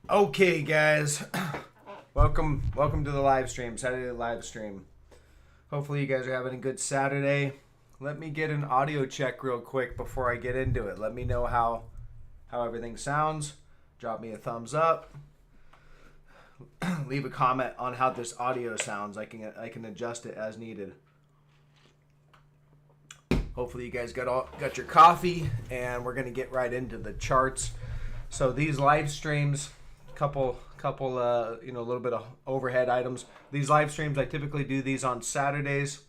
Okay, guys, welcome to the live stream, Saturday live stream. Hopefully you guys are having a good Saturday. Let me get an audio check real quick before I get into it. Let me know how everything sounds. Drop me a thumbs up. Leave a comment on how this audio sounds. I can adjust it as needed. Hopefully you guys got your coffee, and we're gonna get right into the charts. So these live streams, couple a little bit of overhead items. These live streams, I typically do these on Saturdays,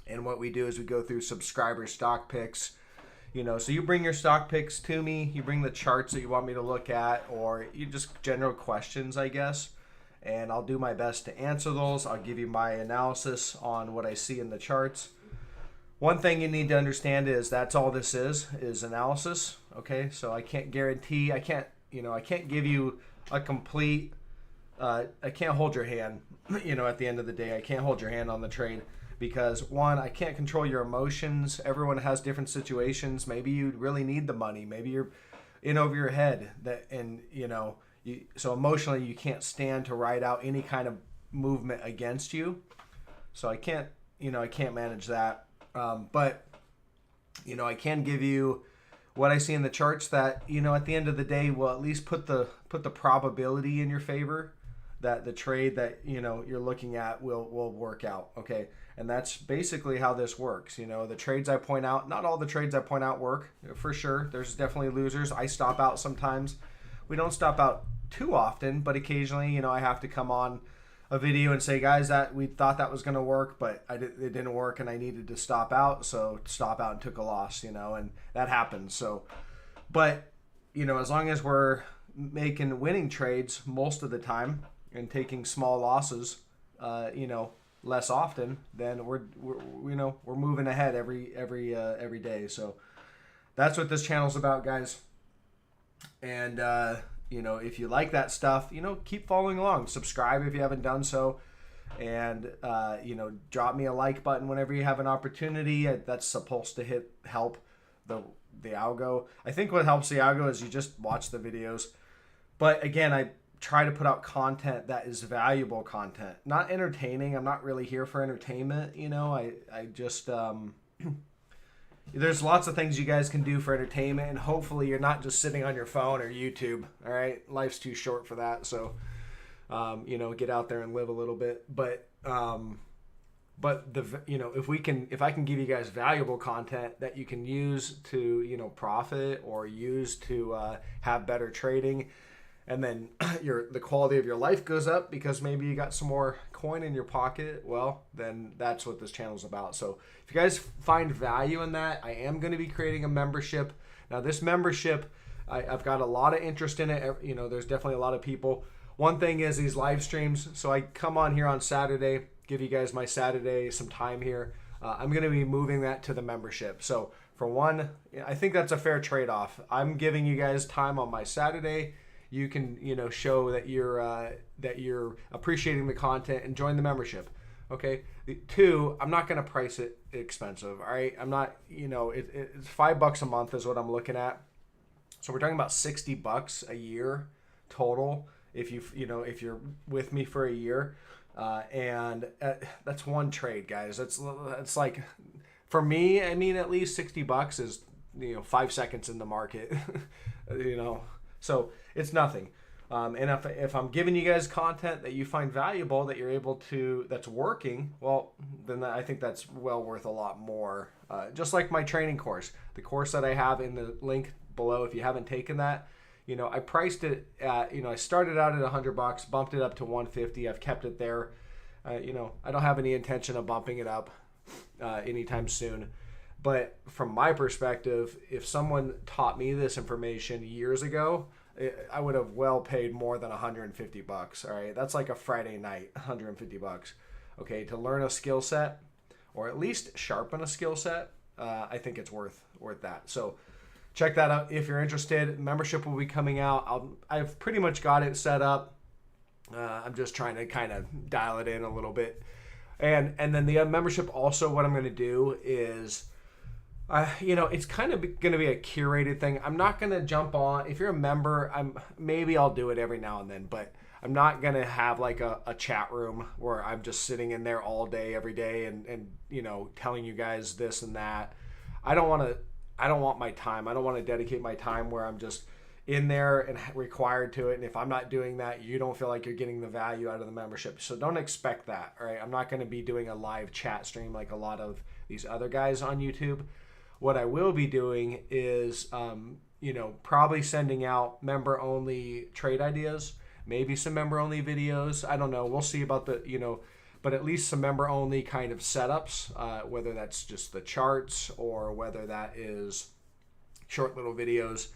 and what we do is we go through subscriber stock picks. So you bring your stock picks to me, you bring the charts that you want me to look at, or you just general questions, I guess, and I'll do my best to answer those. I'll give you my analysis on what I see in the charts. One thing you need to understand is that's all this is analysis. Okay, so I can't guarantee, I can't give you a complete, I can't hold your hand, at the end of the day. I can't hold your hand on the trade because, one, I can't control your emotions. Everyone has different situations. Maybe you really need the money. Maybe you're in over your head, so emotionally you can't stand to ride out any kind of movement against you. So I can't manage that. But I can give you what I see in the charts that, at the end of the day will at least put the probability in your favor that the trade that, you're looking at will work out. Okay. And that's basically how this works. The trades I point out, not all the trades I point out work, for sure. There's definitely losers. I stop out sometimes. We don't stop out too often, but occasionally, I have to come on a video and say, guys, that we thought that was going to work, but it didn't work and I needed to stop out. So stop out and took a loss, and that happens. So, but, as long as we're making winning trades most of the time and taking small losses, less often, then we're moving ahead every day. So that's what this channel's about, guys. And, if you like that stuff, keep following along. Subscribe if you haven't done so. And, drop me a like button whenever you have an opportunity. That's supposed to help the algo. I think what helps the algo is you just watch the videos. But again, I try to put out content that is valuable content, not entertaining. I'm not really here for entertainment. I just, there's lots of things you guys can do for entertainment, and hopefully you're not just sitting on your phone or YouTube. All right, life's too short for that. So, get out there and live a little bit. But if I can give you guys valuable content that you can use to profit or use to have better trading, and then the quality of your life goes up because maybe you got some more coin in your pocket, well, then that's what this channel is about. So if you guys find value in that, I am going to be creating a membership. Now this membership, I've got a lot of interest in it. There's definitely a lot of people. One thing is these live streams. So I come on here on Saturday, give you guys my Saturday, some time here. I'm going to be moving that to the membership. So for one, I think that's a fair trade-off. I'm giving you guys time on my Saturday. You can, show that you're appreciating the content and join the membership. Okay. Two, I'm not going to price it expensive. All right. I'm not, it's $5 a month is what I'm looking at. So we're talking about $60 a year total. If if you're with me for a year, and that's one trade, guys. It's like, for me, I mean, at least $60 is, 5 seconds in the market, So it's nothing. And if I'm giving you guys content that you find valuable, that you're able to, that's working, well, then I think that's well worth a lot more. Just like my training course, the course that I have in the link below, if you haven't taken that, I priced it at, I started out at $100, bumped it up to $150. I've kept it there. I don't have any intention of bumping it up anytime soon. But from my perspective, if someone taught me this information years ago, I would have well paid more than $150. All right, that's like a Friday night, $150. Okay, to learn a skill set, or at least sharpen a skill set, I think it's worth that. So check that out if you're interested. Membership will be coming out. I've pretty much got it set up. I'm just trying to kind of dial it in a little bit. And then the membership also, what I'm going to do is It's kind of going to be a curated thing. I'm not going to jump on. If you're a member, maybe I'll do it every now and then, but I'm not going to have like a chat room where I'm just sitting in there all day, every day, and telling you guys this and that. I don't want my time. I don't want to dedicate my time where I'm just in there and required to it. And if I'm not doing that, you don't feel like you're getting the value out of the membership. So don't expect that, all right? I'm not going to be doing a live chat stream like a lot of these other guys on YouTube. What I will be doing is, probably sending out member-only trade ideas, maybe some member-only videos. I don't know. We'll see about but at least some member-only kind of setups, whether that's just the charts or whether that is short little videos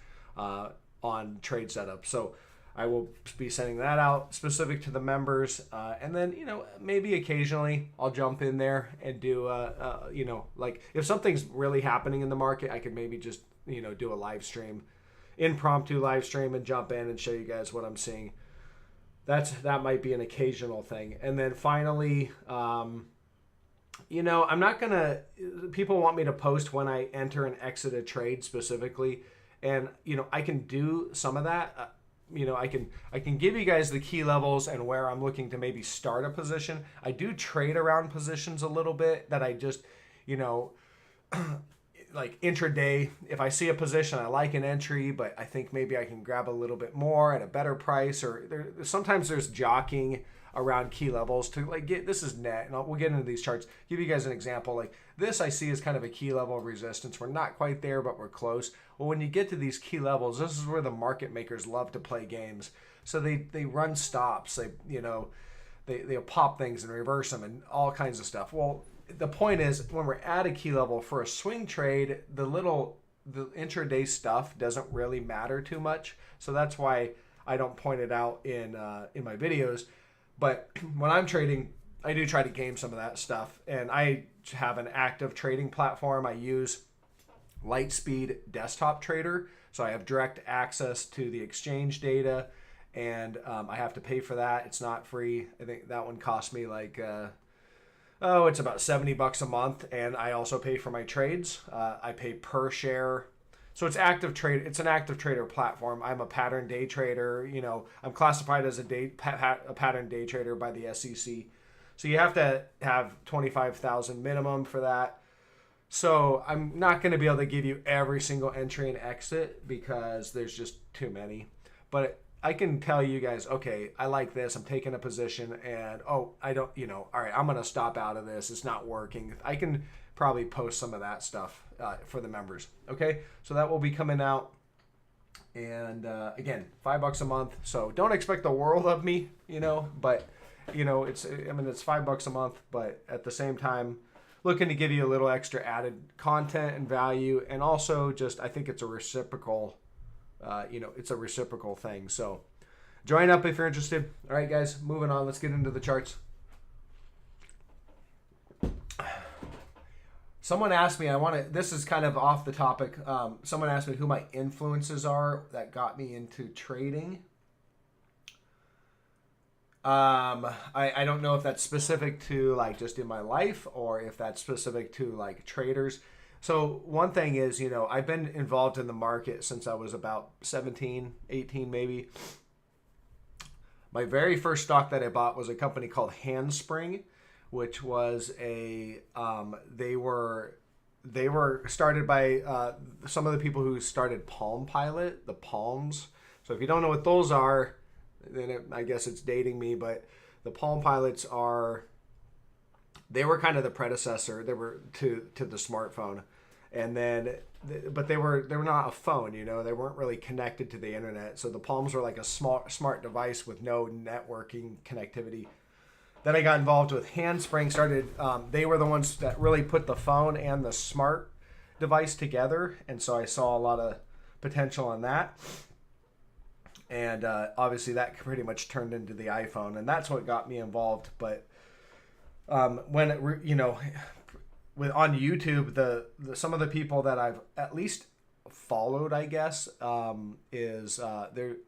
on trade setup. So I will be sending that out specific to the members. And then, maybe occasionally I'll jump in there and do, like if something's really happening in the market, I could maybe just, do a live stream, impromptu live stream and jump in and show you guys what I'm seeing. That might be an occasional thing. And then finally, I'm not going to, people want me to post when I enter and exit a trade specifically. And, I can do some of that. I can give you guys the key levels and where I'm looking to maybe start a position. I do trade around positions a little bit that I just, like intraday. If I see a position, I like an entry, but I think maybe I can grab a little bit more at a better price. Or sometimes there's jockeying around key levels to like this is net, and we'll get into these charts. Give you guys an example. Like this, I see as kind of a key level of resistance. We're not quite there, but we're close. Well, when you get to these key levels, this is where the market makers love to play games. So they run stops. They'll pop things and reverse them and all kinds of stuff. Well, the point is when we're at a key level for a swing trade, the intraday stuff doesn't really matter too much. So that's why I don't point it out in my videos. But when I'm trading, I do try to game some of that stuff. And I have an active trading platform. I use Lightspeed Desktop Trader. So I have direct access to the exchange data, and I have to pay for that. It's not free. I think that one cost me like, it's about $70 a month. And I also pay for my trades. I pay per share. So it's active trade. It's an active trader platform. I'm a pattern day trader. I'm classified as a pattern day trader by the SEC. So you have to have 25,000 minimum for that. So I'm not going to be able to give you every single entry and exit because there's just too many. But I can tell you guys, okay, I like this. I'm taking a position and, I don't, all right, I'm going to stop out of this. It's not working. I can probably post some of that stuff for the members. Okay, so that will be coming out. And again, $5 a month. So don't expect the world of me, but it's $5 a month, but at the same time, looking to give you a little extra added content and value. And also just, I think it's a reciprocal, it's a reciprocal thing. So join up if you're interested. All right, guys, moving on. Let's get into the charts. Someone asked me, this is kind of off the topic. Someone asked me who my influences are that got me into trading. I don't know if that's specific to like just in my life or if that's specific to like traders. So one thing is, I've been involved in the market since I was about 17, 18 maybe. My very first stock that I bought was a company called Handspring, which was they were started by some of the people who started Palm Pilot, the Palms. So if you don't know what those are, then I guess it's dating me, but the Palm Pilots they were kind of the predecessor. They were to the smartphone, and then but they were not a phone. They weren't really connected to the internet. So the Palms were like a smart device with no networking connectivity. Then I got involved with Handspring. They were the ones that really put the phone and the smart device together, and so I saw a lot of potential in that. And obviously that pretty much turned into the iPhone, and that's what got me involved. But when on YouTube, the some of the people that I've at least followed, I guess, is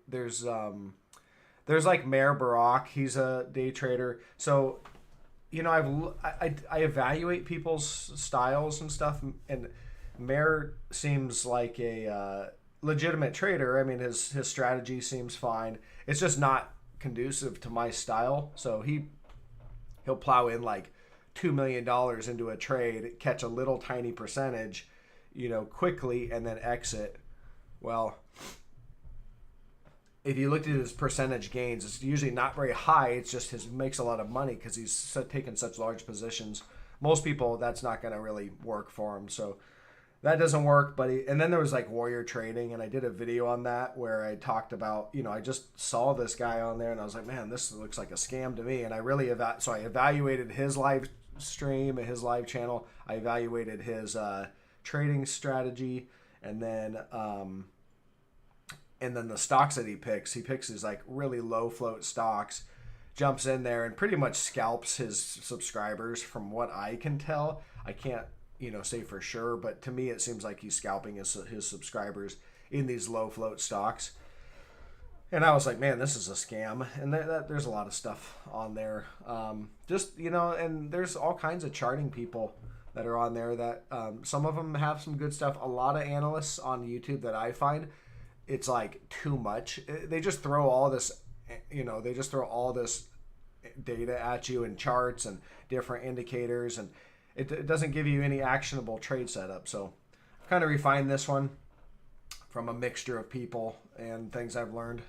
there's like Mayor Barack. He's a day trader. So, I evaluate people's styles and stuff, and Mayer seems like a legitimate trader. I mean, his strategy seems fine. It's just not conducive to my style. So he'll plow in like $2 million into a trade, catch a little tiny percentage, quickly, and then exit. Well, if you looked at his percentage gains, it's usually not very high. It's just he makes a lot of money because he's taken such large positions. Most people, that's not going to really work for him. So that doesn't work. And then there was like warrior trading, and I did a video on that where I talked about, I just saw this guy on there, and I was like, man, this looks like a scam to me. And I really so I evaluated his live stream and his live channel. I evaluated his trading strategy, and then the stocks that he picks these like really low float stocks, jumps in there and pretty much scalps his subscribers from what I can tell. I can't, say for sure, but to me it seems like he's scalping his subscribers in these low float stocks. And I was like, man, this is a scam. And there's a lot of stuff on there. And there's all kinds of charting people that are on there that some of them have some good stuff. A lot of analysts on YouTube that I find, it's like too much. They just throw all this, data at you and charts and different indicators, and it doesn't give you any actionable trade setup. So I've kind of refined this one from a mixture of people and things I've learned.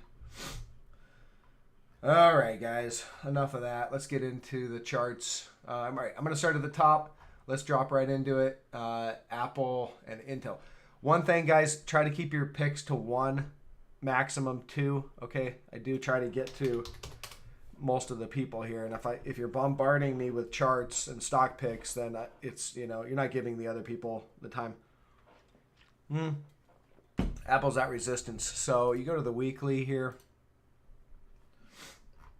All right, guys, enough of that. Let's get into the charts. All right, I'm going to start at the top. Let's drop right into it. Apple and Intel. One thing, guys, try to keep your picks to 1, maximum 2. Okay, I do try to get to most of the people here, and if you're bombarding me with charts and stock picks, then it's you're not giving the other people the time. Apple's at resistance, so you go to the weekly here,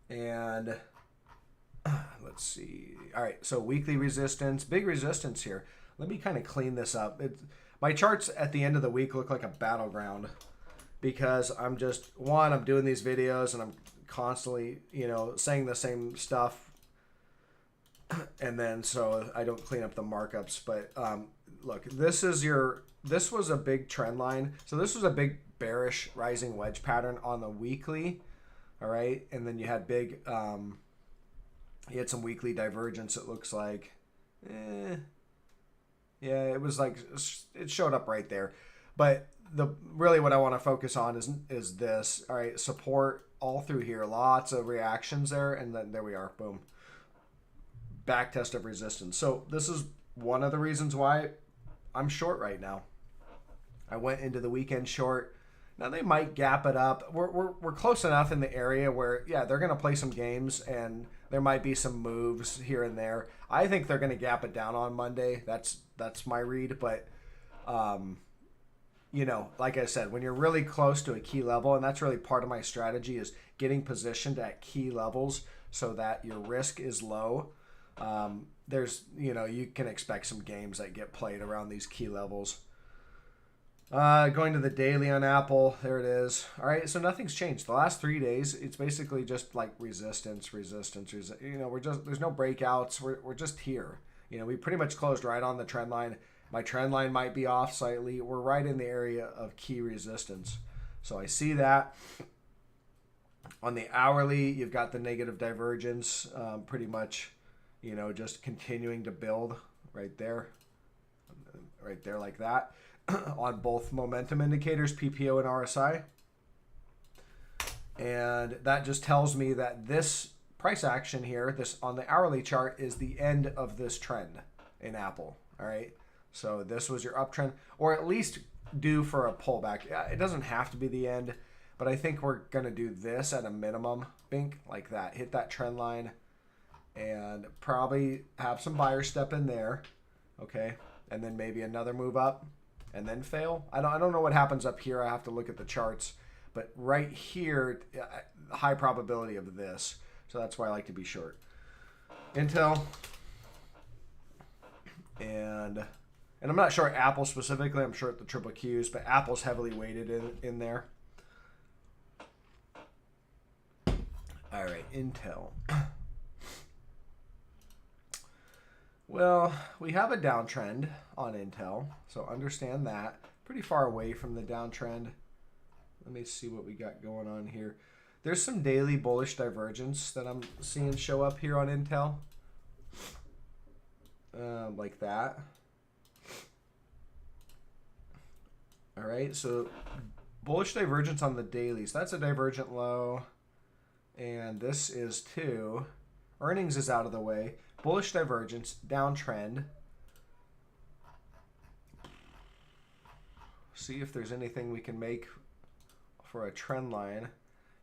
and let's see. All right, so weekly resistance, big resistance here. Let me kind of clean this up. My charts at the end of the week look like a battleground because I'm doing these videos and I'm constantly, saying the same stuff. And then so I don't clean up the markups. But look, this was a big trend line. So this was a big bearish rising wedge pattern on the weekly. All right. And then you had you had some weekly divergence, it looks like. Yeah, it was like it showed up right there. But really what I want to focus on is this. All right, support all through here. Lots of reactions there, and then there we are. Boom. Back test of resistance. So this is one of the reasons why I'm short right now. I went into the weekend short. Now they might gap it up. We're close enough in the area where, yeah, they're going to play some games and there might be some moves here and there. I think they're going to gap it down on Monday. That's my read. But, like I said, when you're really close to a key level, and that's really part of my strategy is getting positioned at key levels so that your risk is low. You can expect some games that get played around these key levels. Going to the daily on Apple, there it is. All right, so nothing's changed. The last 3 days, it's basically just like resistance. There's no breakouts. We're just here. We pretty much closed right on the trend line. My trend line might be off slightly. We're right in the area of key resistance. So I see that. On the hourly, you've got the negative divergence, pretty much, just continuing to build right there like that. On both momentum indicators, PPO and RSI. And that just tells me that this price action here, this on the hourly chart, is the end of this trend in Apple. All right. So this was your uptrend, or at least due for a pullback. It doesn't have to be the end, but I think we're going to do this at a minimum, bink, like that. Hit that trend line and probably have some buyers step in there. Okay. And then maybe another move up. And then fail. I don't know what happens up here. I have to look at the charts. But right here, high probability of this. So that's why I like to be short. Intel. And I'm not sure Apple specifically. I'm short the triple Qs. But Apple's heavily weighted in there. All right, Intel. Well, we have a downtrend on Intel, so understand that. Pretty far away from the downtrend. Let me see what we got going on here. There's some daily bullish divergence that I'm seeing show up here on Intel. Like that. All right, so bullish divergence on the dailies. That's a divergent low. And this is too. Earnings is out of the way. Bullish divergence, downtrend. See if there's anything we can make for a trend line.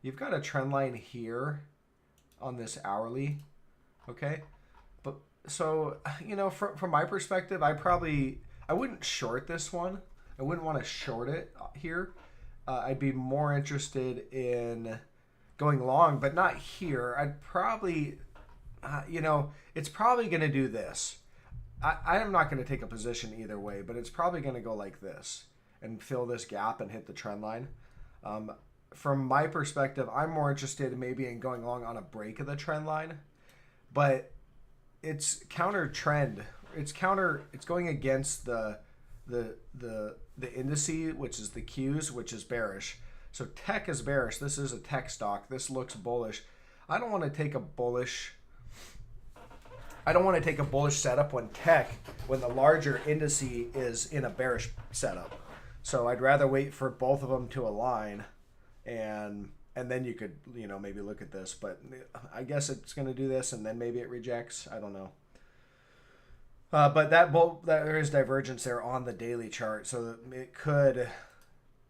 You've got a trend line here on this hourly, okay? But so, you know, from my perspective, I wouldn't short this one. I wouldn't want to short it here. I'd be more interested in going long, but not here. I'd probably, you know, it's probably going to do this. I am not going to take a position either way, but it's probably going to go like this and fill this gap and hit the trend line. From my perspective, I'm more interested maybe in going long on a break of the trend line, but it's counter trend. It's going against the indice, which is the Qs, which is bearish. So tech is bearish. This is a tech stock. This looks bullish. I don't want to take a bullish setup when the larger indice is in a bearish setup. So I'd rather wait for both of them to align, and then you could, you know, maybe look at this. But I guess it's going to do this, and then maybe it rejects. I don't know. But there is divergence there on the daily chart, so it could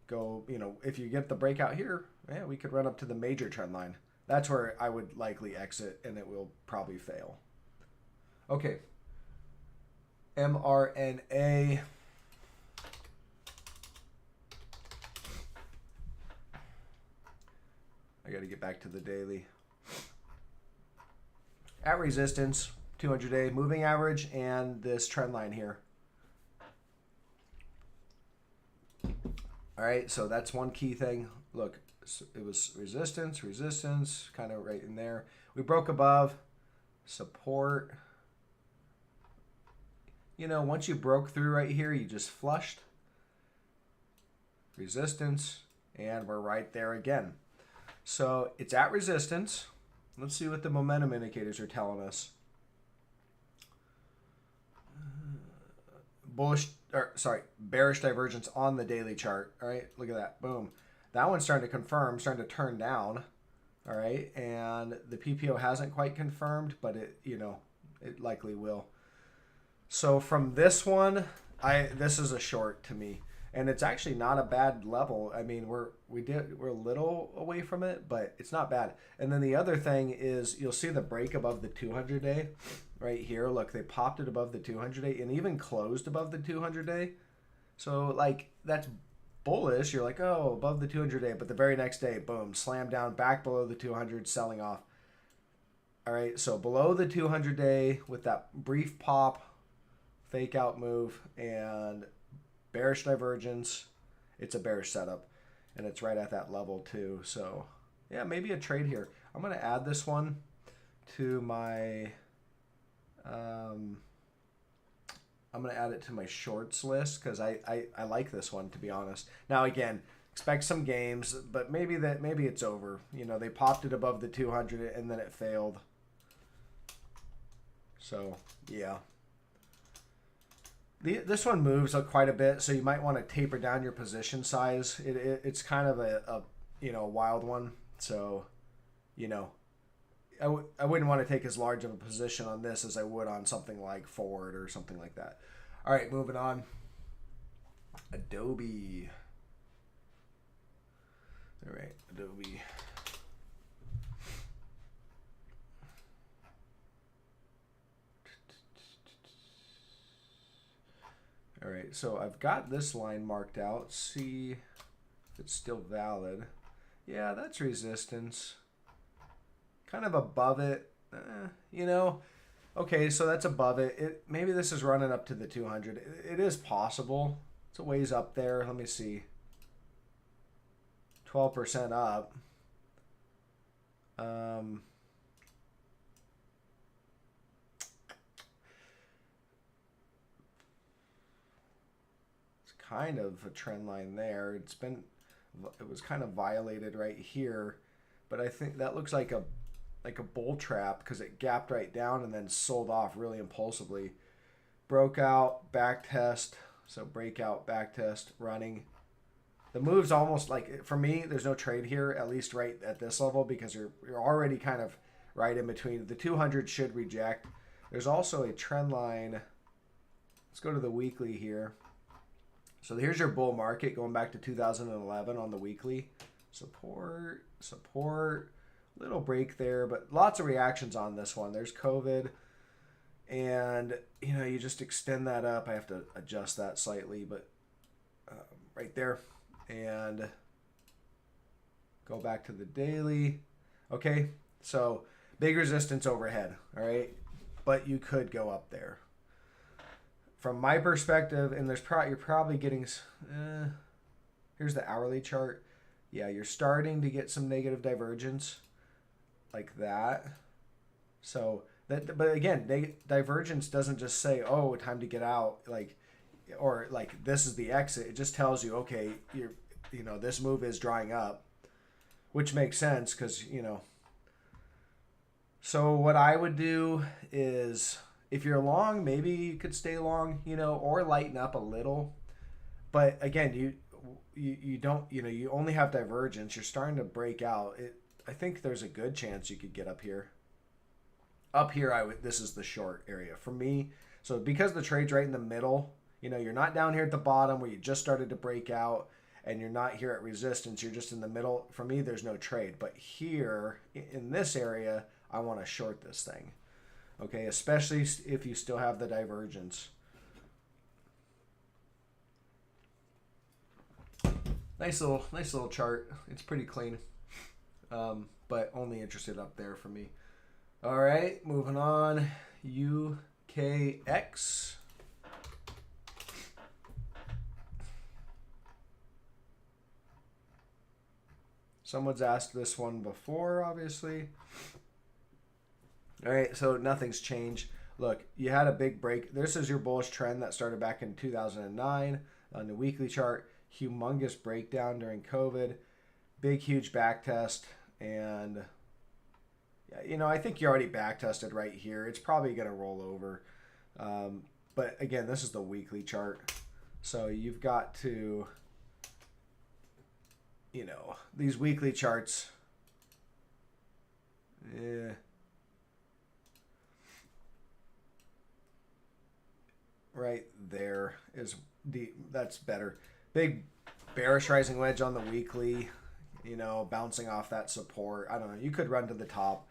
go, you know, if you get the breakout here, yeah, we could run up to the major trend line. That's where I would likely exit, and it will probably fail. Okay. mRNA. I got to get back to the daily. At resistance, 200-day moving average, and this trend line here. All right, so that's one key thing. Look, it was resistance, kind of right in there. We broke above, support. You know, once you broke through right here, you just flushed. Resistance, and we're right there again. So it's at resistance. Let's see what the momentum indicators are telling us. Bearish divergence on the daily chart. All right, look at that. Boom. That one's starting to confirm, starting to turn down. All right, and the PPO hasn't quite confirmed, but it, you know, it likely will. So from this one, this is a short to me. And it's actually not a bad level. I mean, we're a little away from it, but it's not bad. And then the other thing is you'll see the break above the 200-day right here. Look, they popped it above the 200-day and even closed above the 200-day. So like that's bullish. You're like, oh, above the 200-day, but the very next day, boom, slam down back below the 200, selling off. All right, so below the 200-day with that brief pop, fake out move, and bearish divergence. It's a bearish setup, and it's right at that level too. So yeah, maybe a trade here. I'm going to add this one to my I'm going to add it to my shorts list because I like this one, to be honest. Now again, expect some games, but maybe it's over. You know, they popped it above the 200 and then it failed. So yeah. This one moves quite a bit, so you might want to taper down your position size. It's kind of a you know, wild one, so you know, I wouldn't want to take as large of a position on this as I would on something like Ford or something like that. All right, moving on. Adobe. All right, Adobe. All right, so I've got this line marked out. See if it's still valid. Yeah, that's resistance. Kind of above it, you know. Okay, so that's above it. Maybe this is running up to the 200. It is possible. It's a ways up there. Let me see. 12% up. kind of a trend line there. It was kind of violated right here, but I think that looks like a bull trap because it gapped right down and then sold off really impulsively. Broke out, back test, so breakout, back test, running. The move's almost like, for me, there's no trade here, at least right at this level, because you're already kind of right in between. The 200 should reject. There's also a trend line. Let's go to the weekly here. So here's your bull market going back to 2011 on the weekly. Support, little break there, but lots of reactions on this one. There's COVID, and you just extend that up. I have to adjust that slightly, but right there. And go back to the daily. Okay, so big resistance overhead, all right? But you could go up there. From my perspective, and you're probably getting, here's the hourly chart. Yeah, you're starting to get some negative divergence like that. So, but again, divergence doesn't just say, oh, time to get out, or this is the exit. It just tells you, okay, this move is drying up, which makes sense because so what I would do is, if you're long, maybe you could stay long, or lighten up a little. But again, you don't, you only have divergence. You're starting to break out. I think there's a good chance you could get up here. Up here, this is the short area for me. So because the trade's right in the middle, you're not down here at the bottom where you just started to break out, and you're not here at resistance. You're just in the middle. For me, there's no trade. But here in this area, I want to short this thing. Okay, especially if you still have the divergence. Nice little chart. It's pretty clean, but only interested up there for me. All right, moving on. UKX. Someone's asked this one before, obviously. All right, so nothing's changed. Look, you had a big break. This is your bullish trend that started back in 2009 on the weekly chart. Humongous breakdown during COVID. Big, huge back test. And, I think you already back tested right here. It's probably going to roll over. But, again, this is the weekly chart. So you've got to, these weekly charts. Right there that's better. Big bearish rising wedge on the weekly, bouncing off that support. I don't know. You could run to the top.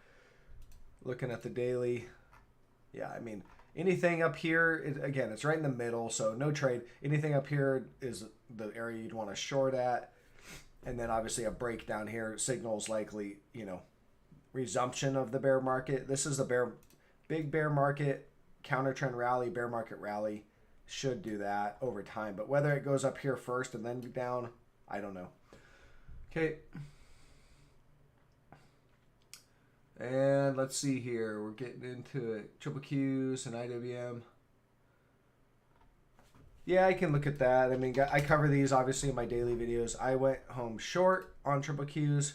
Looking at the daily. Yeah, I mean, anything up here, again, it's right in the middle, so no trade. Anything up here is the area you'd want to short at. And then obviously a breakdown here signals likely, resumption of the bear market. This is a big bear market, counter trend rally, bear market rally. Should do that over time. But whether it goes up here first and then down, I don't know. Okay. And let's see here. We're getting into it. Triple Qs and IWM. Yeah, I can look at that. I mean, I cover these obviously in my daily videos. I went home short on triple Qs.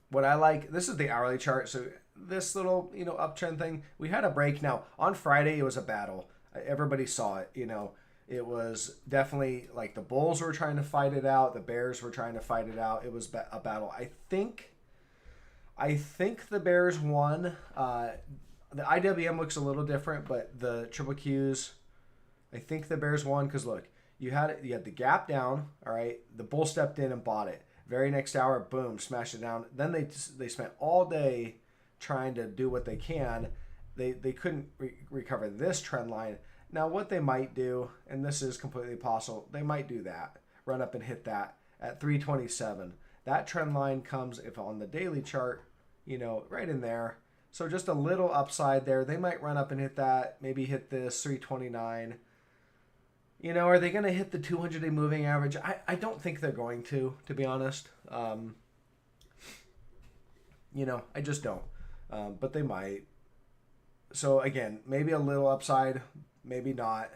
What I like, this is the hourly chart. So this little, uptrend thing, we had a break. Now, on Friday, it was a battle. Everybody saw it, It was definitely like the bulls were trying to fight it out. The bears were trying to fight it out. It was a battle. I think the bears won. The IWM looks a little different, but the triple Qs, I think the bears won because look, you had the gap down. All right, the bull stepped in and bought it. Very next hour, boom, smashed it down. Then they spent all day trying to do what they can. They couldn't recover this trend line. Now what they might do, and this is completely possible, they might do that, run up and hit that at 327. That trend line comes, if on the daily chart, right in there. So just a little upside there. They might run up and hit that, maybe hit this 329. Are they going to hit the 200-day moving average? I don't think they're going to be honest. I just don't. But they might. So again, maybe a little upside, maybe not.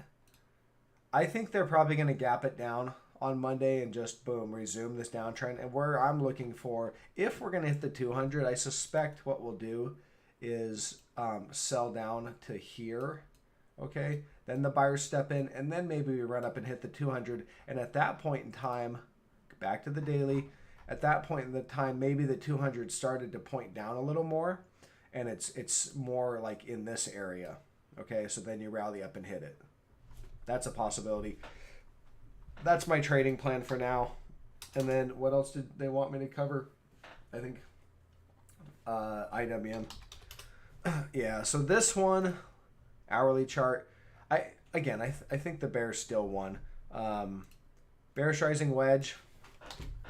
I think they're probably going to gap it down on Monday and just boom, resume this downtrend. And where I'm looking for, if we're going to hit the 200, I suspect what we'll do is sell down to here. Okay, then the buyers step in, and then maybe we run up and hit the 200. And at that point in time, back to the daily, at that point in the time, maybe the 200 started to point down a little more, and it's more like in this area. Okay, so then you rally up and hit it. That's a possibility. That's my trading plan for now. And then what else did they want me to cover? I think IWM. Yeah, so this one, hourly chart. I think the bear still won. Bearish rising wedge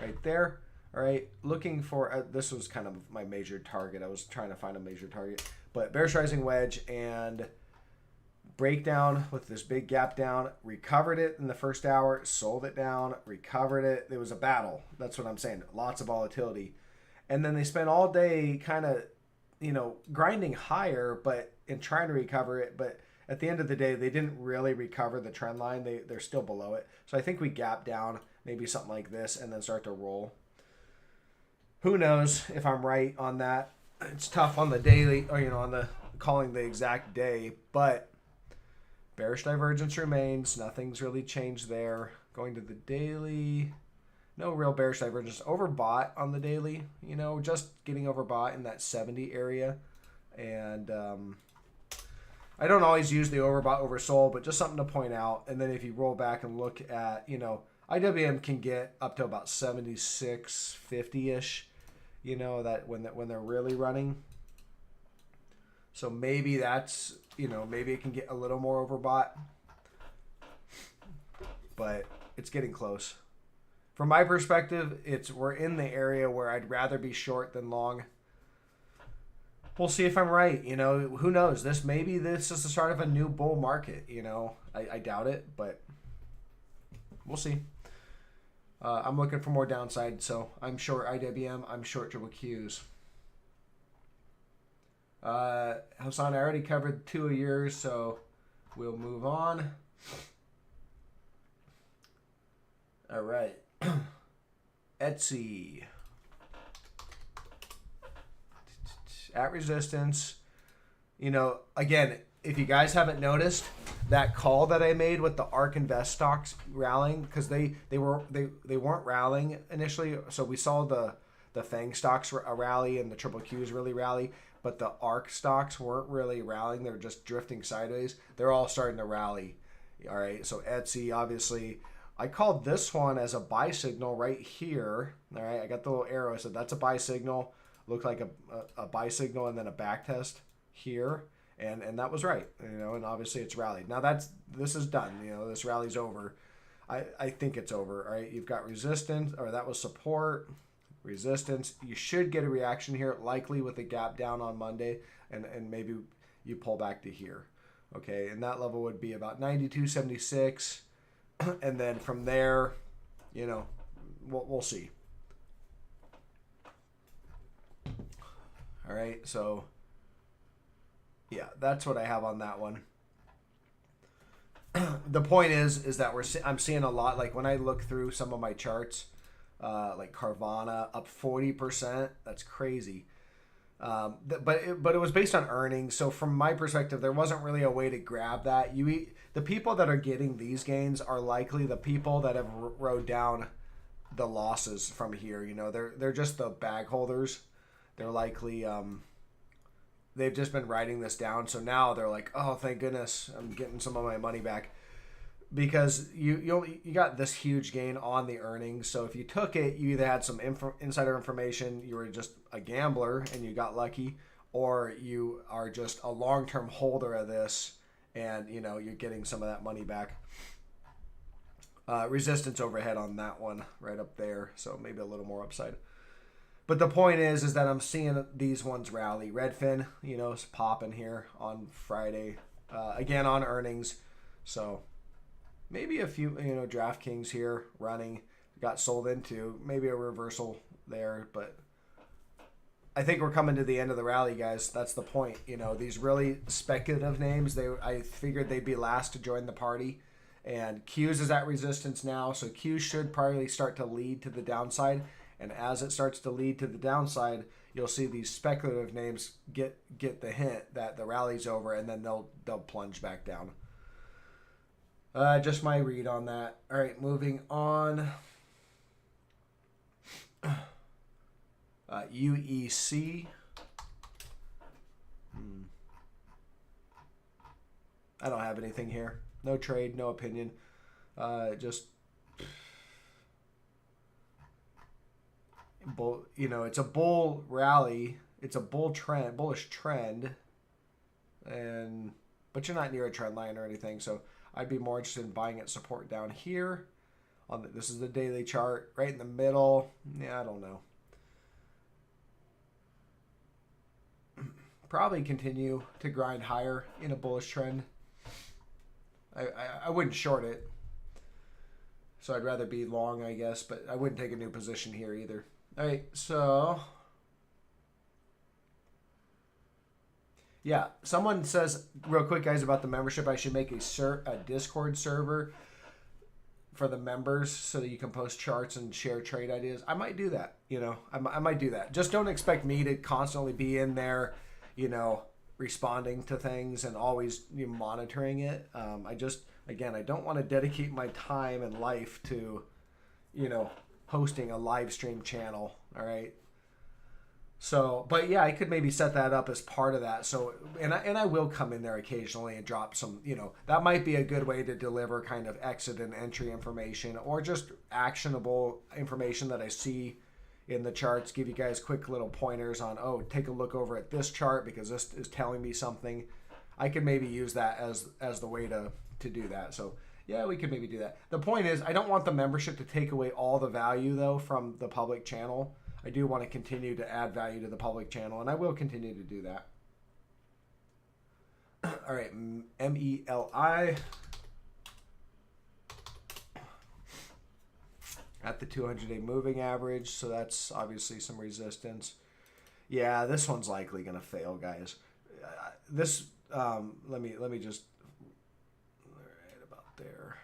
right there. All right, looking for this was kind of my major target. I was trying to find a major target, but bearish rising wedge and breakdown with this big gap down. Recovered it in the first hour, sold it down, recovered it. It was a battle. That's what I'm saying. Lots of volatility, and then they spent all day kind of, grinding higher, but in trying to recover it, but at the end of the day, they didn't really recover the trend line. They're still below it. So I think we gap down, maybe something like this, and then start to roll. Who knows if I'm right on that? It's tough on the daily, or on the calling the exact day, but bearish divergence remains. Nothing's really changed there. Going to the daily, no real bearish divergence. Overbought on the daily, just getting overbought in that 70 area, and I don't always use the overbought oversold, but just something to point out. And then if you roll back and look at, IWM can get up to about 76.50-ish, that when they're really running. So maybe that's, maybe it can get a little more overbought, but it's getting close. From my perspective, we're in the area where I'd rather be short than long. We'll see if I'm right. Who knows? Maybe this is the start of a new bull market. I doubt it, but we'll see. I'm looking for more downside, so I'm short IWM. I'm short triple Qs. Hassan, I already covered 2 of yours, so we'll move on. All right. Etsy. At resistance. Again, if you guys haven't noticed, that call that I made with the ARK Invest stocks rallying, because they weren't rallying initially, so we saw the FANG stocks rally and the triple Qs really rally, but the ARK stocks weren't really rallying. They were just drifting sideways. They're all starting to rally. All right, so Etsy, obviously, I called this one as a buy signal right here. All right, I got the little arrow. I said that's a buy signal. Looked like a buy signal and then a back test here. And that was right, and obviously it's rallied. Now this is done, this rally's over. I think it's over, all right? You've got resistance, or that was support, resistance. You should get a reaction here, likely with a gap down on Monday, and maybe you pull back to here, okay? And that level would be about 92.76, and then from there, we'll see. All right, so yeah, that's what I have on that one. The point is that I'm seeing a lot, like when I look through some of my charts, like Carvana up 40%. That's crazy. But it was based on earnings. So from my perspective, there wasn't really a way to grab that. The people that are getting these gains are likely the people that have rode down the losses from here. They're just the bag holders. They're likely they've just been writing this down, so now they're like, oh, thank goodness, I'm getting some of my money back, because you got this huge gain on the earnings. So if you took it, you either had some insider information, you were just a gambler and you got lucky, or you are just a long-term holder of this and you're getting some of that money back. Resistance overhead on that one right up there, so maybe a little more upside. But the point is that I'm seeing these ones rally. Redfin, is popping here on Friday, again on earnings. So maybe a few, DraftKings here running, got sold into, maybe a reversal there. But I think we're coming to the end of the rally, guys. That's the point. These really speculative names, I figured they'd be last to join the party. And Q's is at resistance now, so Q should probably start to lead to the downside. And as it starts to lead to the downside, you'll see these speculative names get the hint that the rally's over, and then they'll plunge back down. Just my read on that. All right, moving on. UEC. I don't have anything here. No trade, no opinion. Just bull. You know, it's a bull rally. It's a bullish trend, but you're not near a trend line or anything. So I'd be more interested in buying at support down here. This is the daily chart, right in the middle. Yeah, I don't know. Probably continue to grind higher in a bullish trend. I wouldn't short it. So I'd rather be long, I guess, but I wouldn't take a new position here either. All right, so yeah, someone says real quick, guys, about the membership. I should make a Discord server for the members so that you can post charts and share trade ideas. I might do that. You know, I might do that. Just don't expect me to constantly be in there, you know, responding to things and always monitoring it. I don't want to dedicate my time and life to, you know, hosting a live stream channel. All right. So, but yeah, I could maybe set that up as part of that. So, and I will come in there occasionally and drop some, you know, that might be a good way to deliver kind of exit and entry information, or just actionable information that I see in the charts. Give you guys quick little pointers on, oh, take a look over at this chart because this is telling me something. I could maybe use that as the way to do that. So yeah, we could maybe do that. The point is, I don't want the membership to take away all the value though from the public channel. I do want to continue to add value to the public channel, and I will continue to do that. All right, MELI at the 200-day moving average, so that's obviously some resistance. Yeah, this one's likely going to fail, guys. Let me just right about there.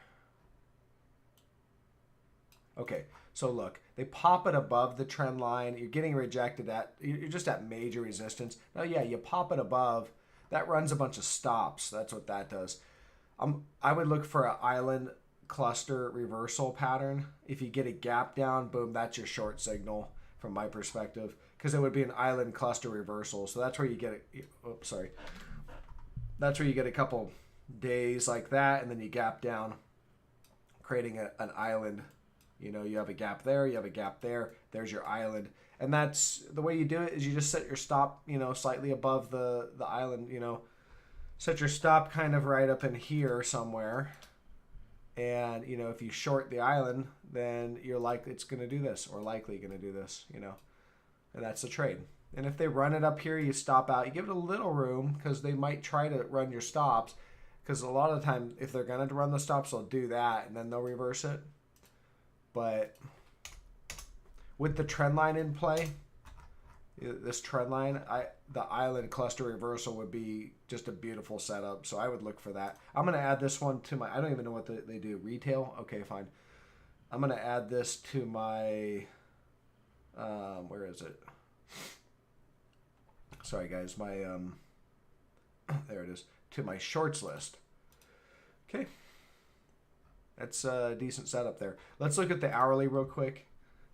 Okay. So look, they pop it above the trend line. You're getting rejected you're just at major resistance. Now, yeah, you pop it above. That runs a bunch of stops. That's what that does. I would look for an island cluster reversal pattern. If you get a gap down, boom, that's your short signal from my perspective, because it would be an island cluster reversal. So that's where you get it. Oops, sorry. That's where you get a couple days like that, and then you gap down, creating an island. You know, you have a gap there, you have a gap there, there's your island. And that's the way you do it, is you just set your stop, you know, slightly above the island, you know. Set your stop kind of right up in here somewhere. And, you know, if you short the island, then you're likely it's going to do this, or likely going to do this, you know. And that's the trade. And if they run it up here, you stop out. You give it a little room, because they might try to run your stops. Because a lot of the time, if they're going to run the stops, they'll do that, and then they'll reverse it. But with the trend line in play, this trend line, the island cluster reversal would be just a beautiful setup. So I would look for that. I'm going to add this one to my, I don't even know what they do. Retail? Okay, fine. I'm going to add this to my, where is it? Sorry, guys. My, there it is. To my shorts list. Okay. That's a decent setup there. Let's look at the hourly real quick,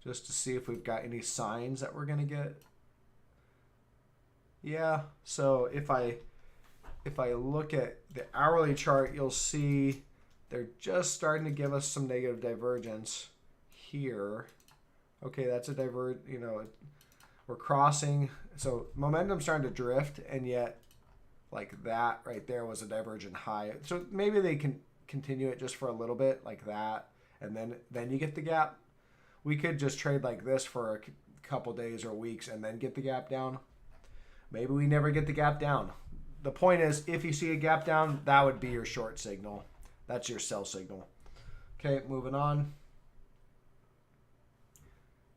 just to see if we've got any signs that we're going to get. Yeah, so if I look at the hourly chart, you'll see they're just starting to give us some negative divergence here. Okay, that's a you know, we're crossing. So momentum's starting to drift, and yet like that right there was a divergent high. So maybe they can continue it just for a little bit like that, and then you get the gap. We could just trade like this for a couple days or weeks and then get the gap down. Maybe we never get the gap down. The point is, if you see a gap down, that would be your short signal. That's your sell signal. Okay, moving on.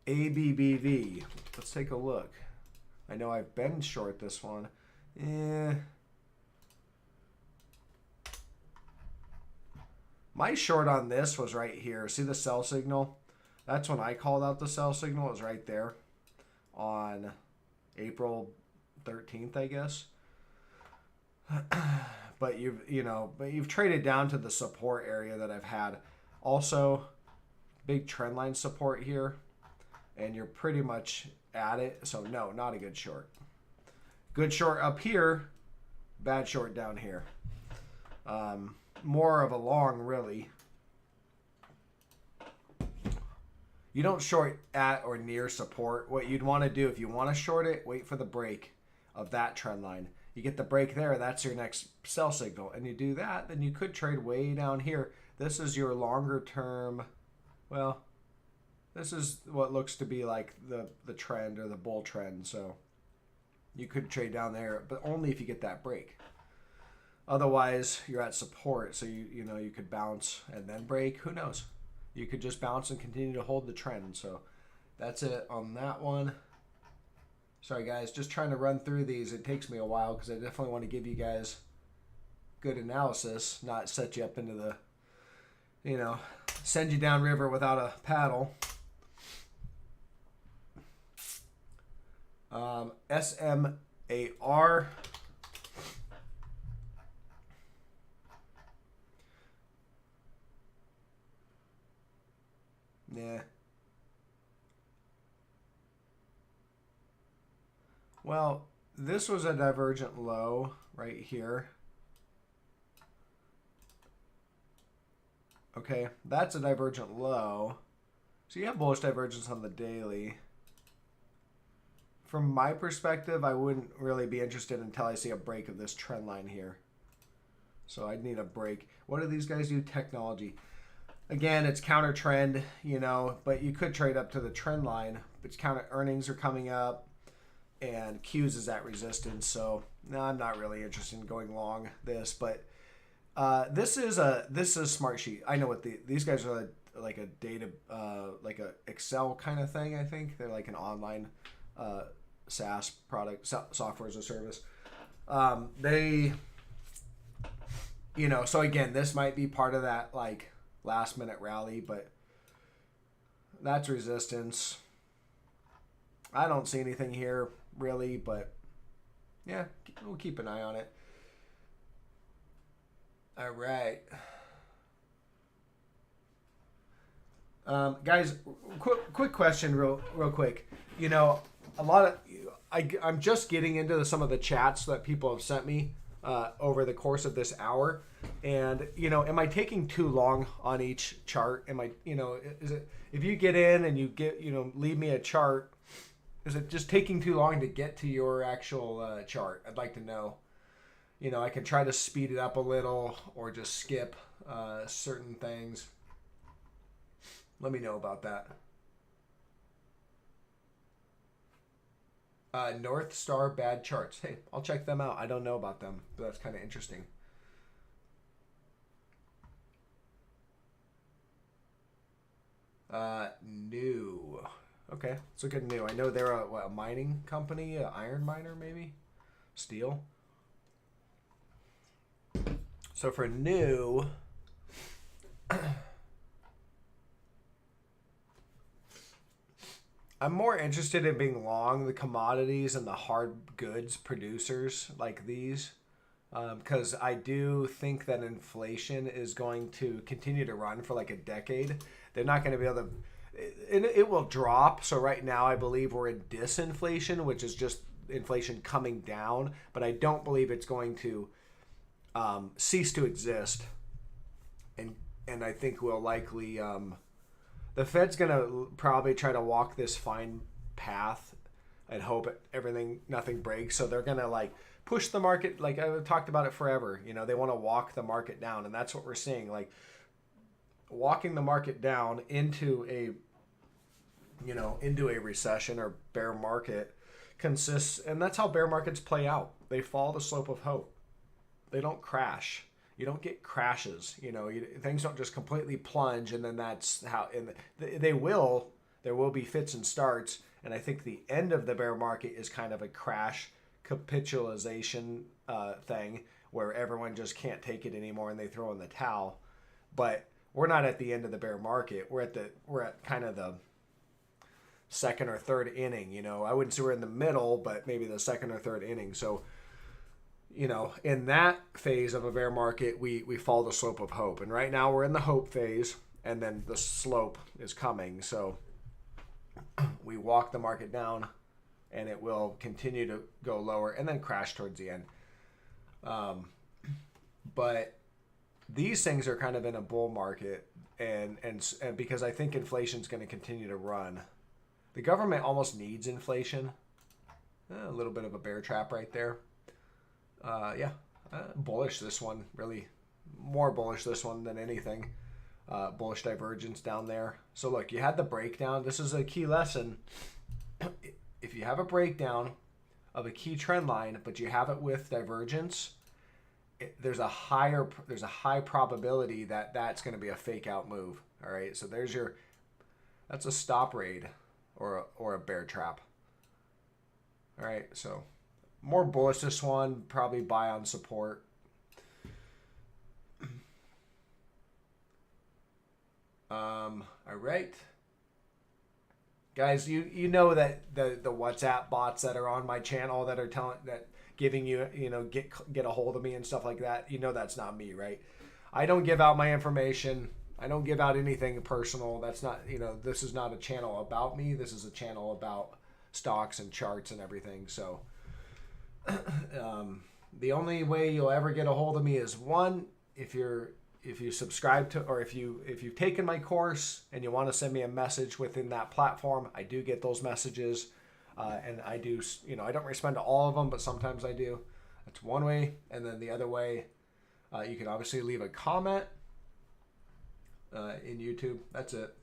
ABBV. Let's take a look. I know I've been short this one. My short on this was right here. See the sell signal? That's when I called out the sell signal. It was right there on April 13th, I guess. But you've traded down to the support area that I've had. Also, big trend line support here, and you're pretty much at it. So no, not a good short. Good short up here, bad short down here. More of a long, really. You don't short at or near support. What you'd want to do if you want to short it, wait for the break of that trend line. You get the break there, that's your next sell signal. And you do that, then you could trade way down here. This is your longer term, well, this is what looks to be like the trend or the bull trend. So you could trade down there, but only if you get that break. Otherwise, you're at support, so you could bounce and then break. Who knows? You could just bounce and continue to hold the trend. So that's it on that one. Sorry, guys. Just trying to run through these. It takes me a while because I definitely want to give you guys good analysis, not set you up into the, send you down river without a paddle. SMAR. Yeah. Well, this was a divergent low right here. Okay, that's a divergent low. So you have bullish divergence on the daily. From my perspective, I wouldn't really be interested until I see a break of this trend line here. So I'd need a break. What do these guys do? Technology. Again, it's counter trend, but you could trade up to the trend line. It's counter earnings are coming up, and Q's is at resistance. So no, I'm not really interested in going long this, but this is a smart sheet. I know what these guys are like a data like a Excel kind of thing. I think they're like an online SaaS product, software as a service. They, so again, this might be part of that like last minute rally, but that's resistance. I don't see anything here really, but yeah, we'll keep an eye on it. All right. Guys, quick question real quick. A lot of I'm just getting into some of the chats that people have sent me over the course of this hour. And, am I taking too long on each chart? Am I, is it, if you get in and you get, leave me a chart, is it just taking too long to get to your actual chart? I'd like to know. I can try to speed it up a little or just skip certain things. Let me know about that. North Star bad charts. Hey, I'll check them out. I don't know about them, but that's kind of interesting. New. Okay, let's look at New. I know they're a mining company, an iron miner maybe? Steel. So for New, I'm more interested in being long the commodities and the hard goods producers like these, because I do think that inflation is going to continue to run for like a decade. They're not going to be able to, it will drop. So right now I believe we're in disinflation, which is just inflation coming down, but I don't believe it's going to cease to exist. And I think we'll likely, the Fed's going to probably try to walk this fine path and hope nothing breaks. So they're going to like push the market. Like I've talked about it forever. They want to walk the market down. And that's what we're seeing. Like walking the market down into a recession or bear market consists. And that's how bear markets play out. They follow the slope of hope. They don't crash. You don't get crashes. Things don't just completely plunge, and then that's how. And there will be fits and starts. And I think the end of the bear market is kind of a crash capitulation thing where everyone just can't take it anymore and they throw in the towel. But we're not at the end of the bear market. We're at kind of the second or third inning. You know, I wouldn't say we're in the middle, but maybe the second or third inning. So, you know, in that phase of a bear market, we follow the slope of hope. And right now we're in the hope phase, and then the slope is coming. So we walk the market down, and it will continue to go lower and then crash towards the end. But these things are kind of in a bull market, and because I think inflation is going to continue to run. The government almost needs inflation. A little bit of a bear trap right there. Bullish this one, really more bullish this one than anything. Bullish divergence down there. So look, you had the breakdown. This is a key lesson. If you have a breakdown of a key trend line, but you have it with divergence, there's a high probability that that's going to be a fake out move. All right, so that's a stop raid or a bear trap. All right, so more bullish this one, probably buy on support. All right. Guys, you know that the WhatsApp bots that are on my channel that are giving you, get a hold of me and stuff like that, you know that's not me, right? I don't give out my information. I don't give out anything personal. That's not, this is not a channel about me. This is a channel about stocks and charts and everything. So the only way you'll ever get a hold of me is, one, if you subscribe to, or if you've taken my course and you want to send me a message within that platform, I do get those messages. And I do, I don't respond to all of them, but sometimes I do. That's one way. And then the other way, you can obviously leave a comment in YouTube. That's it.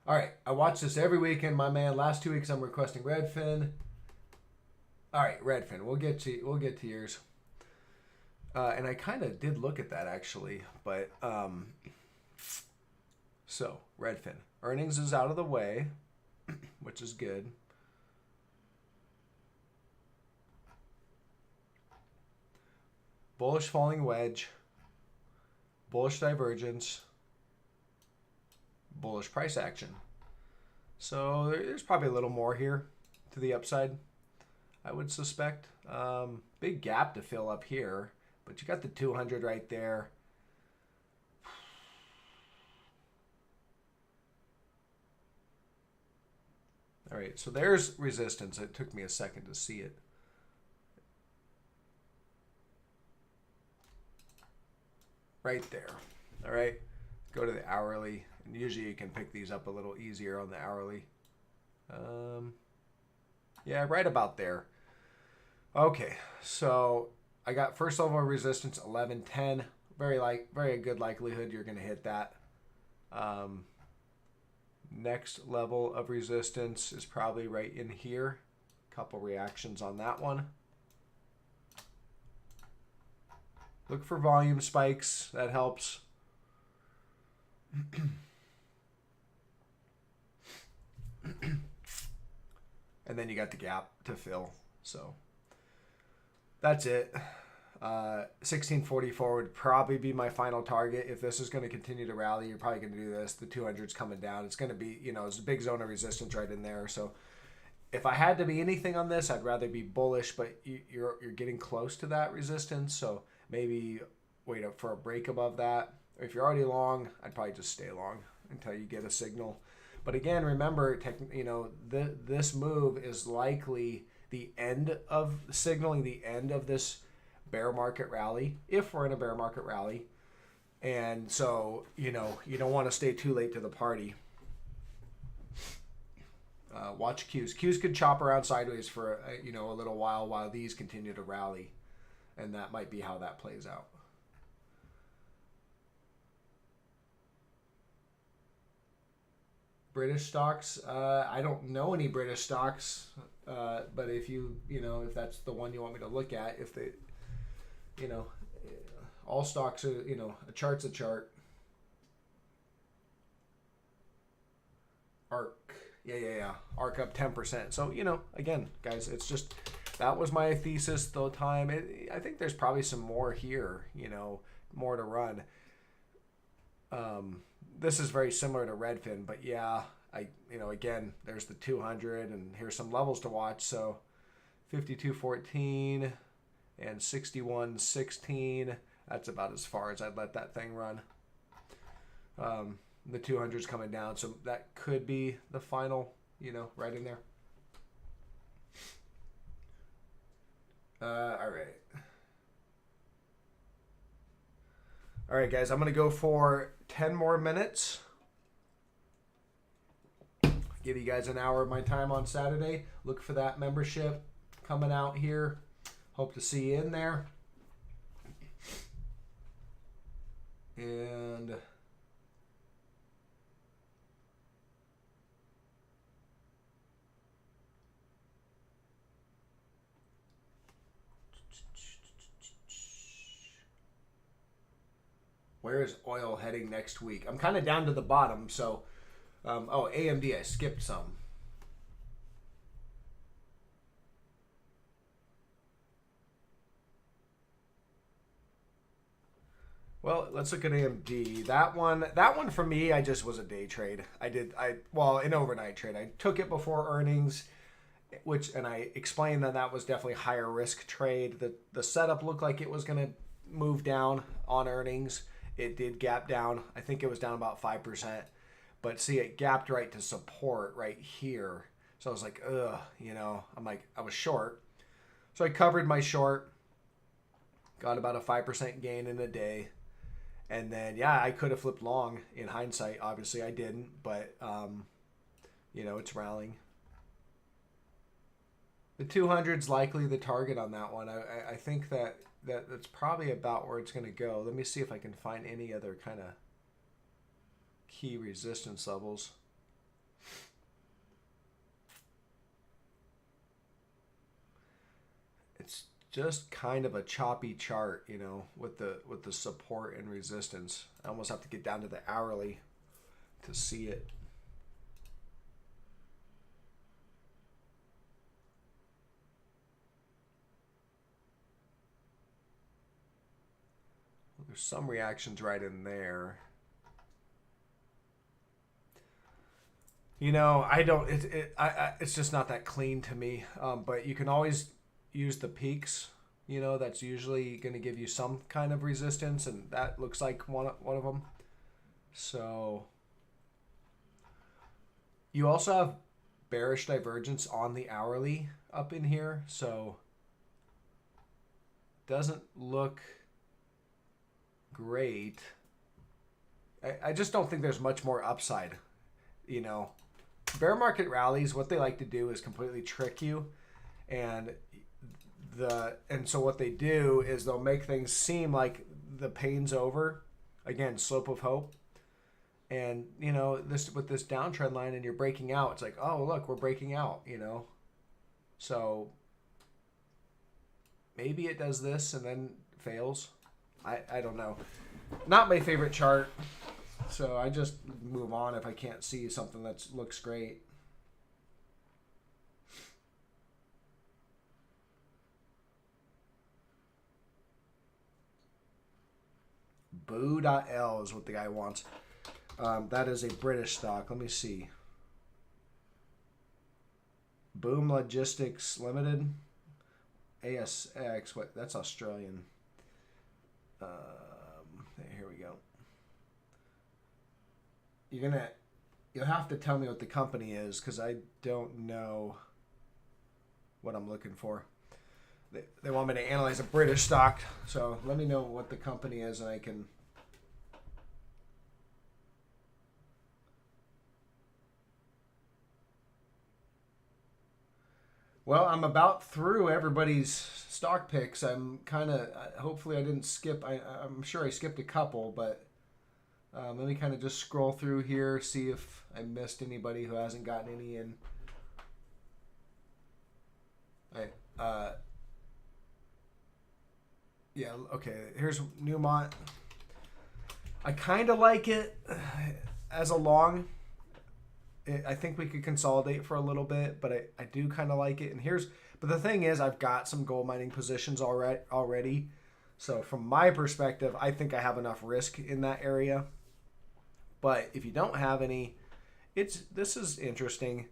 All right, I watch this every weekend, my man. Last 2 weeks I'm requesting Redfin. All right, Redfin. We'll get to yours. And I kind of did look at that actually, but so Redfin earnings is out of the way, which is good. Bullish falling wedge, bullish divergence, bullish price action. So there's probably a little more here to the upside, I would suspect. Big gap to fill up here, but you got the 200 right there. All right, so there's resistance. It took me a second to see it. Right there. All right, go to the hourly. And usually you can pick these up a little easier on the hourly. Yeah, right about there. Okay, so I got first level resistance 1110. Very good likelihood you're going to hit that. Next level of resistance is probably right in here. Couple reactions on that one. Look for volume spikes. That helps. And then you got the gap to fill. So that's it. 1644 would probably be my final target. If this is going to continue to rally, you're probably going to do this. The 200's coming down. It's going to be, it's a big zone of resistance right in there. So if I had to be anything on this, I'd rather be bullish, but you're getting close to that resistance. So maybe wait up for a break above that. Or if you're already long, I'd probably just stay long until you get a signal. But again, remember, this move is likely the end of signaling the end of this bear market rally, if we're in a bear market rally. And so, you don't want to stay too late to the party. Watch Qs. Qs could chop around sideways for, a little while these continue to rally. And that might be how that plays out. British stocks, I don't know any British stocks, but if if that's the one you want me to look at, if they, all stocks are, a chart's a chart. Ark, yeah. Ark up 10%. So, again, guys, it's just that was my thesis the time. I think there's probably some more here, more to run. This is very similar to Redfin, but yeah, again, there's the 200, and here's some levels to watch. So 52.14 and 61.16. That's about as far as I'd let that thing run. The 200's coming down, so that could be the final, right in there. All right. All right, guys, I'm going to go for 10 more minutes. Give you guys an hour of my time on Saturday. Look for that membership coming out here. Hope to see you in there. And where is oil heading next week? I'm kind of down to the bottom, so AMD, I skipped some. Well, let's look at AMD. That one for me, I just was a day trade. An overnight trade. I took it before earnings, and I explained that was definitely higher risk trade. The setup looked like it was going to move down on earnings. It did gap down. I think it was down about 5%. But see, it gapped right to support right here. So I was like, I'm like, I was short. So I covered my short. Got about a 5% gain in a day. And then, yeah, I could have flipped long in hindsight. Obviously, I didn't. But, it's rallying. The 200's likely the target on that one. I think that's probably about where it's going to go. Let me see if I can find any other kind of key resistance levels. It's just kind of a choppy chart, with the support and resistance. I almost have to get down to the hourly to see it. There's some reactions right in there. It's just not that clean to me. But you can always use the peaks. That's usually going to give you some kind of resistance, and that looks like one of them. So you also have bearish divergence on the hourly up in here, so doesn't look great. I just don't think there's much more upside. Bear market rallies, what they like to do is completely trick you, and so what they do is they'll make things seem like the pain's over. Again, slope of hope. And this with this downtrend line, and you're breaking out. It's like, oh look, we're breaking out. So maybe it does this and then fails. I don't know. Not my favorite chart. So I just move on if I can't see something that looks great. Boo.L is what the guy wants. That is a British stock. Let me see. Boom Logistics Limited. ASX. What? That's Australian. Here we go. You'll have to tell me what the company is, because I don't know what I'm looking for. They want me to analyze a British stock, so let me know what the company is, and I can. Well, I'm about through everybody's stock picks. I'm kind of, hopefully I didn't skip. I'm sure I skipped a couple, but let me kind of just scroll through here, see if I missed anybody who hasn't gotten any in. Yeah, okay, here's Newmont. I kind of like it as a long. I think we could consolidate for a little bit, but I do kind of like it. But the thing is, I've got some gold mining positions already. So from my perspective, I think I have enough risk in that area. But if you don't have any, this is interesting.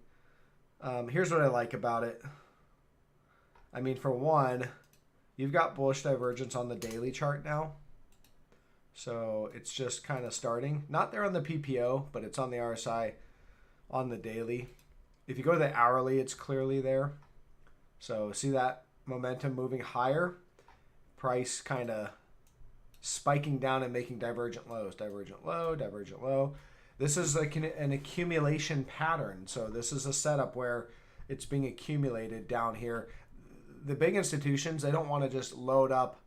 Here's what I like about it. I mean, for one, you've got bullish divergence on the daily chart now. So it's just kind of starting. Not there on the PPO, but it's on the RSI on the daily. If you go to the hourly, it's clearly there. So see that momentum moving higher. Price kind of spiking down and making divergent lows. Divergent low, divergent low. This is like an accumulation pattern. So this is a setup where it's being accumulated down here. The big institutions, they don't want to just load up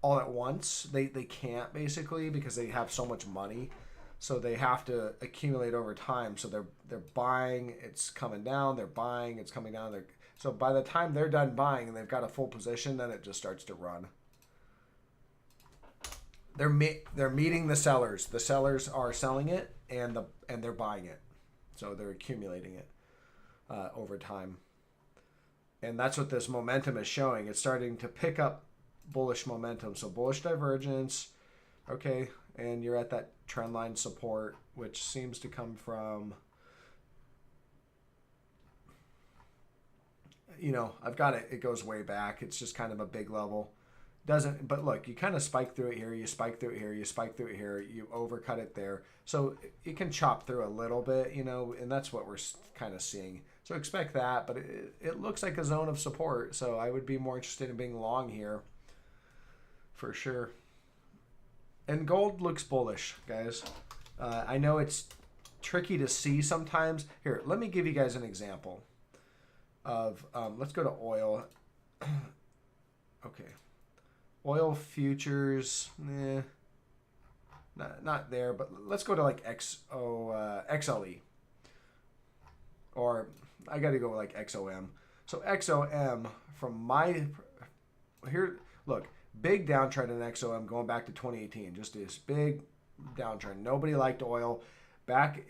all at once. They can't, basically, because they have so much money. So they have to accumulate over time. So they're buying, it's coming down. They're buying, it's coming down. So by the time they're done buying and they've got a full position, then it just starts to run. They're meeting the sellers. The sellers are selling it and they're buying it. So they're accumulating it over time. And that's what this momentum is showing. It's starting to pick up bullish momentum. So bullish divergence. Okay. And you're at that trend line support, which seems to come from, I've got it. It goes way back. It's just kind of a big level. But look, you kind of spike through it here. You spike through it here. You spike through it here. You overcut it there. So it can chop through a little bit, and that's what we're kind of seeing. So expect that, but it looks like a zone of support. So I would be more interested in being long here for sure. And gold looks bullish, guys. I know it's tricky to see sometimes. Here, let me give you guys an example of, let's go to oil. Okay. Oil futures, not there, but let's go to like XLE. Or I got to go like XOM. So XOM from here, look, big downtrend in XOM going back to 2018. Just this big downtrend. Nobody liked oil. Back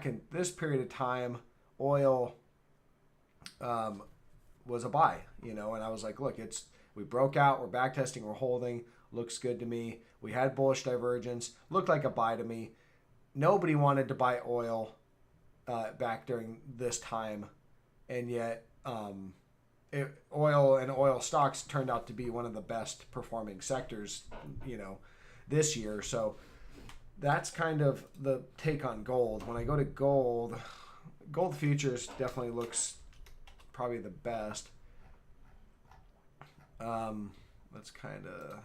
in this period of time, oil was a buy, and I was like, look, we broke out, we're back testing, we're holding, looks good to me. We had bullish divergence, looked like a buy to me. Nobody wanted to buy oil back during this time, and yet oil and oil stocks turned out to be one of the best performing sectors, this year. So that's kind of the take on gold. When I go to gold futures definitely looks probably the best. Let's kind of,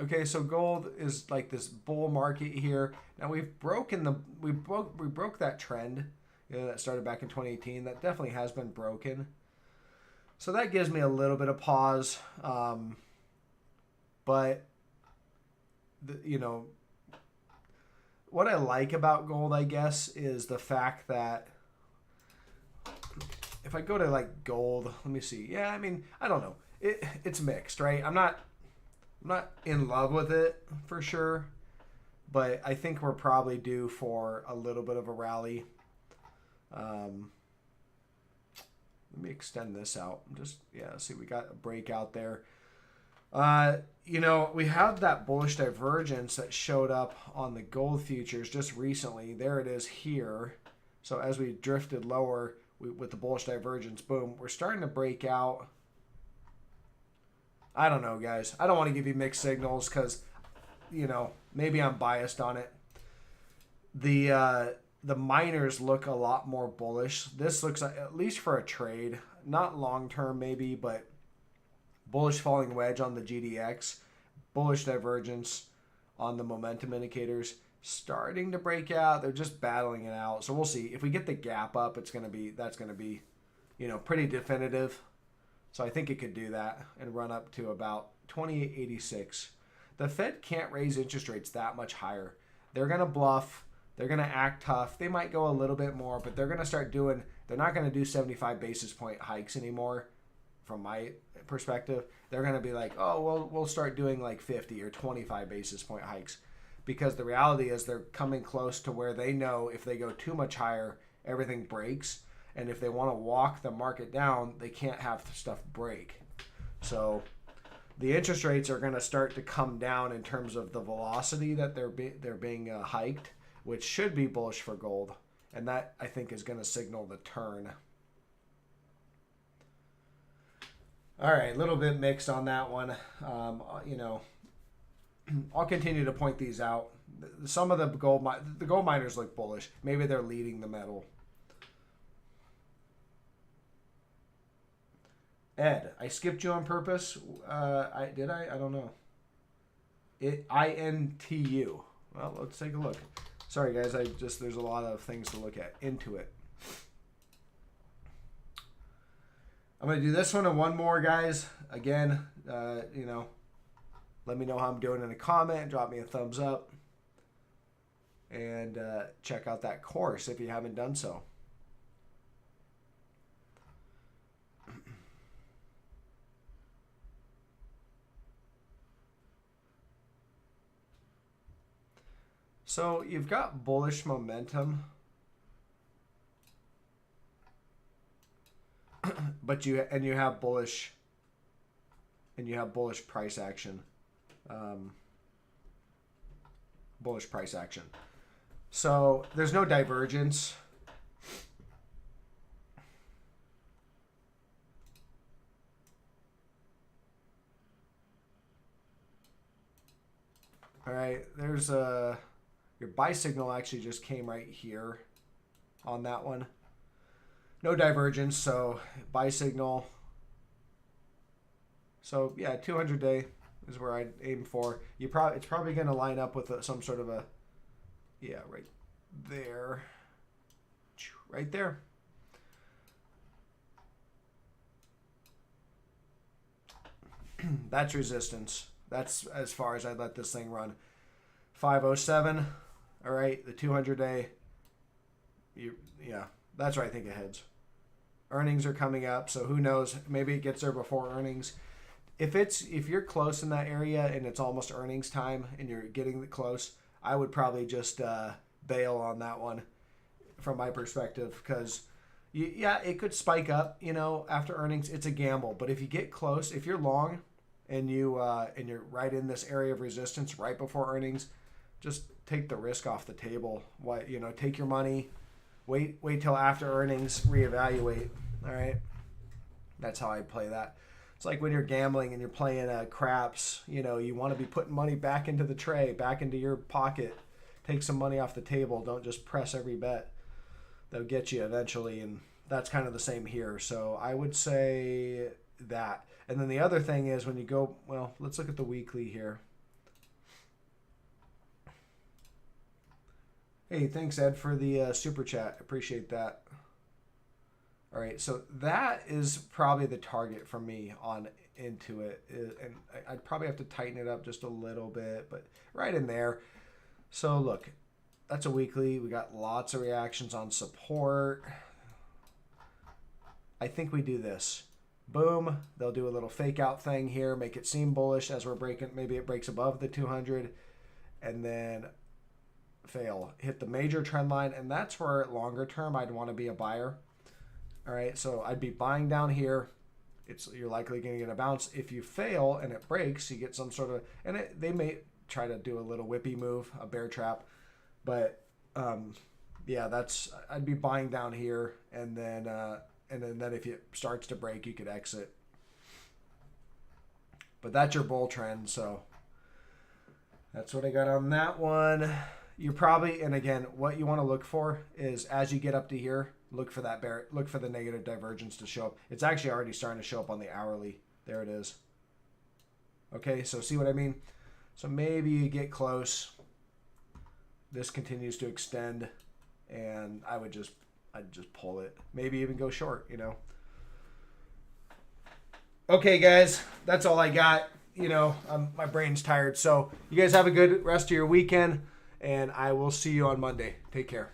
okay, so gold is like this bull market here. Now we broke that trend, that started back in 2018. That definitely has been broken. So that gives me a little bit of pause. But what I like about gold, I guess, is the fact that if I go to like gold, let me see. Yeah, I mean, I don't know. It's mixed, right? I'm not in love with it for sure, but I think we're probably due for a little bit of a rally. Let me extend this out. See, we got a breakout there. We have that bullish divergence that showed up on the gold futures just recently. There it is here. So as we drifted lower with the bullish divergence, boom, we're starting to break out. I don't know, guys. I don't want to give you mixed signals because, maybe I'm biased on it. The miners look a lot more bullish. This looks like, at least for a trade, not long term maybe, but bullish falling wedge on the GDX, bullish divergence on the momentum indicators, starting to break out. They're just battling it out. So we'll see. If we get the gap up, that's going to be, pretty definitive. So I think it could do that and run up to about 28.86. The Fed can't raise interest rates that much higher. They're going to bluff. They're going to act tough. They might go a little bit more, but they're going to start doing, they're not going to do 75 basis point hikes anymore from my perspective. They're going to be like, oh, well, we'll start doing like 50 or 25 basis point hikes because the reality is they're coming close to where they know if they go too much higher, everything breaks. And if they want to walk the market down, they can't have stuff break. So the interest rates are going to start to come down in terms of the velocity that they're being hiked, which should be bullish for gold. And that, I think, is going to signal the turn. All right, a little bit mixed on that one. You know, I'll continue to point these out. Some of the gold miners look bullish. Maybe they're leading the metal. Ed, I skipped you on purpose. Did I? I don't know. INTU. Well, let's take a look. Sorry, guys. There's a lot of things to look at. Intuit. I'm going to do this one and one more, guys. Again, you know, let me know how I'm doing in a comment. Drop me a thumbs up. And check out that course if you haven't done so. So you've got bullish momentum, but you have bullish price action, bullish price action. So there's no divergence. All right, there's a. Your buy signal actually just came right here on that one. No divergence, so buy signal. So yeah, 200-day is where I'd aim for. It's probably going to line up with some sort of a, yeah, right there. Right there. That's resistance. That's as far as I'd let this thing run. 507. All right, the 200-day. Yeah, that's where I think it heads. Earnings are coming up, so who knows? Maybe it gets there before earnings. If you're close in that area and it's almost earnings time and you're getting close, I would probably just bail on that one from my perspective, because yeah, it could spike up, you know, after earnings. It's a gamble, but if you get close, if you're long and you're right in this area of resistance right before earnings, just take the risk off the table. You know, take your money, wait till after earnings, reevaluate. All right, that's how I play that. It's like when you're gambling and you're playing craps. You know, you want to be putting money back into the tray, back into your pocket. Take some money off the table. Don't just press every bet. They'll get you eventually, and that's kind of the same here. So I would say that. And then the other thing is when you go, well, let's look at the weekly here. Hey, thanks, Ed, for the super chat. Appreciate that. All right, so that is probably the target for me on Intuit. And I'd probably have to tighten it up just a little bit, but right in there. So look, that's a weekly. We got lots of reactions on support. I think we do this. Boom. They'll do a little fake out thing here, make it seem bullish as we're breaking. Maybe it breaks above the 200 and then fail. Hit the major trend line, and that's where longer term I'd want to be a buyer. All right, so I'd be buying down here. You're likely going to get a bounce. If you fail and it breaks, you get some sort of, and they may try to do a little whippy move, a bear trap, but yeah, I'd be buying down here, and then if it starts to break, you could exit. But that's your bull trend, so that's what I got on that one. You're probably, and again, what you want to look for is as you get up to here, look for the negative divergence to show up. It's actually already starting to show up on the hourly. There it is. Okay, so see what I mean? So maybe you get close. This continues to extend, and I'd just pull it. Maybe even go short, you know. Okay, guys, that's all I got. You know, my brain's tired. So you guys have a good rest of your weekend, and I will see you on Monday. Take care.